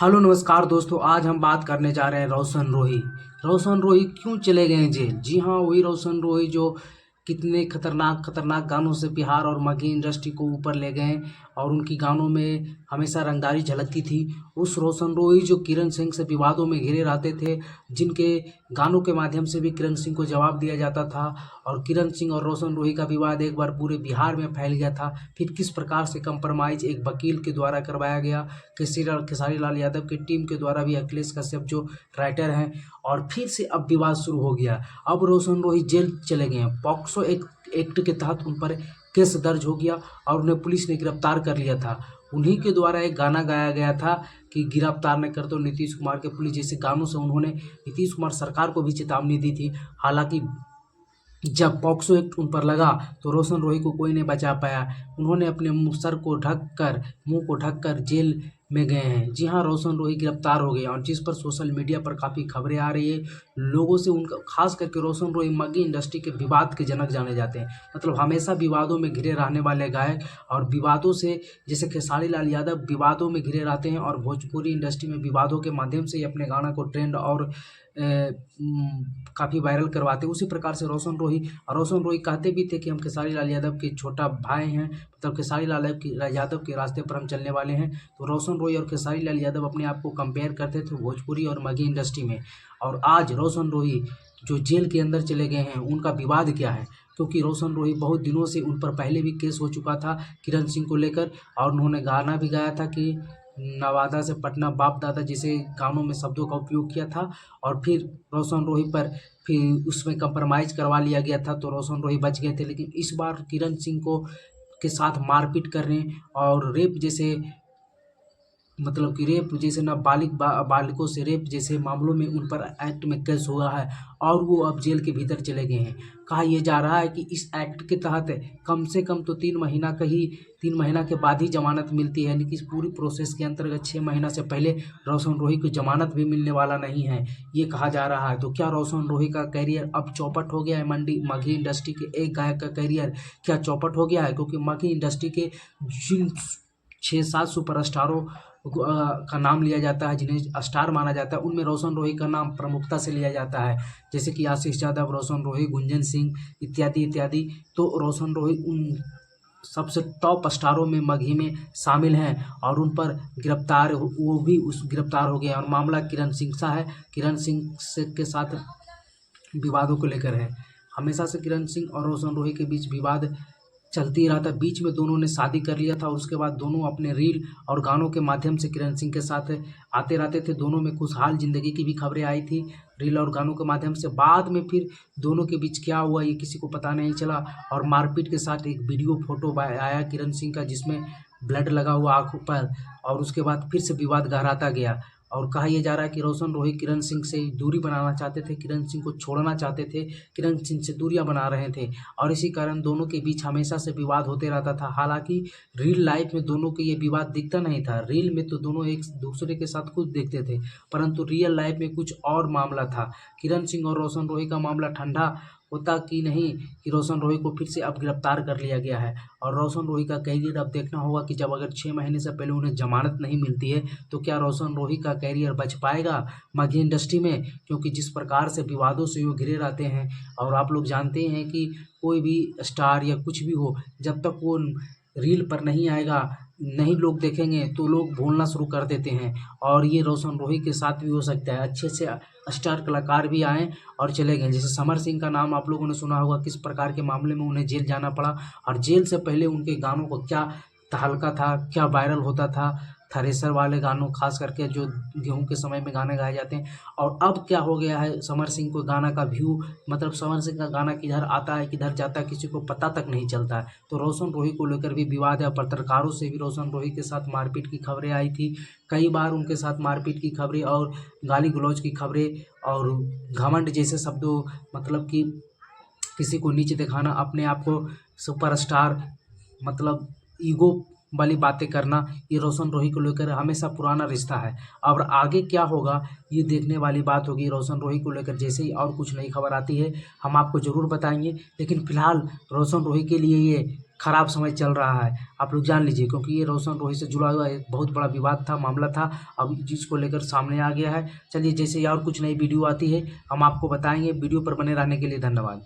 Hello नमस्कार दोस्तों। आज हम बात करने जा रहे हैं रोशन रोही। रोशन रोही क्यों चले गए जेल? जी हाँ, वही रोशन रोही जो कितने खतरनाक खतरनाक गानों से बिहार और मगही इंडस्ट्री को ऊपर ले गए और उनकी गानों में हमेशा रंगदारी झलकती थी। उस रोशन रोही जो किरण सिंह से विवादों में घिरे रहते थे, जिनके गानों के माध्यम से भी किरण सिंह को जवाब दिया जाता था, और किरण सिंह और रोशन रोही का विवाद एक बार पूरे बिहार में फैल गया था। फिर किस प्रकार से कंप्रोमाइज एक वकील के द्वारा करवाया गया, खेसारी लाल यादव की टीम के द्वारा भी, अखिलेश कश्यप जो राइटर हैं, और फिर से अब विवाद शुरू हो गया। अब रोशन रोही जेल चले गए हैं। पॉक्सो एक्ट के तहत उन पर केस दर्ज हो गया और उन्हें पुलिस ने गिरफ्तार कर लिया था। उन्हीं के द्वारा एक गाना गाया गया था कि गिरफ्तार न कर दो नीतीश कुमार के पुलिस, जैसे गानों से उन्होंने नीतीश कुमार सरकार को भी चेतावनी दी थी। हालांकि जब पॉक्सो एक्ट उन पर लगा तो रोशन रोही को कोई नहीं बचा पाया। उन्होंने अपने मुंह को ढककर जेल में गए हैं। जी हाँ, रोशन रोही गिरफ्तार हो गए और जिस पर सोशल मीडिया पर काफ़ी खबरें आ रही है लोगों से। उनका खास करके रोशन रोही मगही इंडस्ट्री के विवाद के जनक जाने जाते हैं। मतलब हमेशा विवादों में घिरे रहने वाले गायक, और विवादों से, जैसे खेसारी लाल यादव विवादों में घिरे रहते हैं और भोजपुरी इंडस्ट्री में विवादों के माध्यम से ही अपने गाना को ट्रेंड और काफ़ी वायरल करवाते। उसी प्रकार से रोशन रोही कहते भी थे कि हम खेसारी लाल यादव के छोटा भाई हैं, मतलब खेसारी लाल यादव के रास्ते पर हम चलने वाले हैं। तो रोशन रोही और खेसारी लाल यादव अपने आप को कंपेयर करते थे भोजपुरी और मगही इंडस्ट्री में। और आज रोशन रोही जो जेल के अंदर चले गए हैं, उनका विवाद क्या है? क्योंकि रोशन रोही बहुत दिनों से, उन पर पहले भी केस हो चुका था किरण सिंह को लेकर, और उन्होंने गाना भी गाया था कि नवादा से पटना बाप दादा, जिसे गानों में शब्दों का उपयोग किया था। और फिर रोशन रोही पर फिर उसमें कंप्रोमाइज़ करवा लिया गया था, तो रोशन रोही बच गए थे। लेकिन इस बार किरण सिंह को के साथ मारपीट करने और रेप जैसे, मतलब कि रेप जैसे बालिकों से रेप जैसे मामलों में उन पर एक्ट में केस हुआ है और वो अब जेल के भीतर चले गए हैं। कहा यह जा रहा है कि इस एक्ट के तहत कम से कम तो 3 महीना के बाद ही जमानत मिलती है, यानी कि इस पूरी प्रोसेस के अंतर्गत 6 महीना से पहले रोशन रोही को जमानत भी मिलने वाला नहीं है, ये कहा जा रहा है। तो क्या रोशन रोही का करियर अब चौपट हो गया है? मगही इंडस्ट्री के एक गायक का करियर क्या चौपट हो गया है? क्योंकि मगही इंडस्ट्री के जिन 6-7 सुपरस्टारों का नाम लिया जाता है, जिन्हें स्टार माना जाता है, उनमें रोशन रोही का नाम प्रमुखता से लिया जाता है। जैसे कि आशीष यादव, रोशन रोही, गुंजन सिंह इत्यादि इत्यादि। तो रोशन रोही उन सबसे टॉप स्टारों में मगही में शामिल हैं और उन पर वो भी गिरफ्तार हो गए। और मामला किरण सिंह सा है। किरण सिंह के साथ विवादों को लेकर है। हमेशा से किरण सिंह और रोशन रोही के बीच विवाद चलती रहा था। बीच में दोनों ने शादी कर लिया था और उसके बाद दोनों अपने रील और गानों के माध्यम से किरण सिंह के साथ आते रहते थे। दोनों में खुशहाल ज़िंदगी की भी खबरें आई थी रील और गानों के माध्यम से। बाद में फिर दोनों के बीच क्या हुआ ये किसी को पता नहीं चला, और मारपीट के साथ एक वीडियो फोटो आया किरण सिंह का, जिसमें ब्लड लगा हुआ आँखों पर, और उसके बाद फिर से विवाद गहराता गया। और कहा यह जा रहा है कि रोशन रोही किरण सिंह से दूरी बनाना चाहते थे, किरण सिंह को छोड़ना चाहते थे, किरण सिंह से दूरियां बना रहे थे, और इसी कारण दोनों के बीच हमेशा से विवाद होते रहता था। हालांकि रियल लाइफ में दोनों के ये विवाद दिखता नहीं था। रील में तो दोनों एक दूसरे के साथ खुद देखते थे, परंतु रियल लाइफ में कुछ और मामला था। किरण सिंह और रोशन रोही का मामला ठंडा होता कि नहीं, कि रोशन रोही को फिर से अब गिरफ्तार कर लिया गया है। और रोशन रोही का कैरियर अब देखना होगा कि जब अगर 6 महीने से पहले उन्हें जमानत नहीं मिलती है तो क्या रोशन रोही का कैरियर बच पाएगा मगही इंडस्ट्री में? क्योंकि जिस प्रकार से विवादों से वो घिरे रहते हैं, और आप लोग जानते हैं कि कोई भी स्टार या कुछ भी हो, जब तक वो रील पर नहीं आएगा, नहीं लोग देखेंगे, तो लोग भूलना शुरू कर देते हैं। और ये रोशन रोही के साथ भी हो सकता है। अच्छे से स्टार कलाकार भी आए और चले गए। जैसे समर सिंह का नाम आप लोगों ने सुना होगा, किस प्रकार के मामले में उन्हें जेल जाना पड़ा, और जेल से पहले उनके गानों को क्या तहलका था, क्या वायरल होता था, थ्रेसर वाले गानों, खास करके जो गेहूं के समय में गाने गाए जाते हैं। और अब क्या हो गया है, समर सिंह को गाना का व्यू, मतलब समर सिंह का गाना किधर आता है किधर जाता है किसी को पता तक नहीं चलता है। तो रोशन रोही को लेकर भी विवाद है। पत्रकारों से भी रोशन रोही के साथ मारपीट की खबरें आई थी, कई बार उनके साथ मारपीट की खबरें और गाली गलौज की खबरें और घमंड जैसे शब्दों, मतलब कि किसी को नीचे दिखाना, अपने आप को सुपरस्टार, मतलब ईगो वाली बातें करना, ये रोशन रोही को लेकर हमेशा पुराना रिश्ता है। और आगे क्या होगा ये देखने वाली बात होगी। रोशन रोही को लेकर जैसे ही और कुछ नई खबर आती है हम आपको ज़रूर बताएंगे। लेकिन फिलहाल रोशन रोही के लिए ये खराब समय चल रहा है, आप लोग जान लीजिए, क्योंकि ये रोशन रोही से जुड़ा हुआ एक बहुत बड़ा विवाद था, मामला था, अब जिसको लेकर सामने आ गया है। चलिए, जैसे ही और कुछ नई वीडियो आती है हम आपको बताएंगे। वीडियो पर बने रहने के लिए धन्यवाद।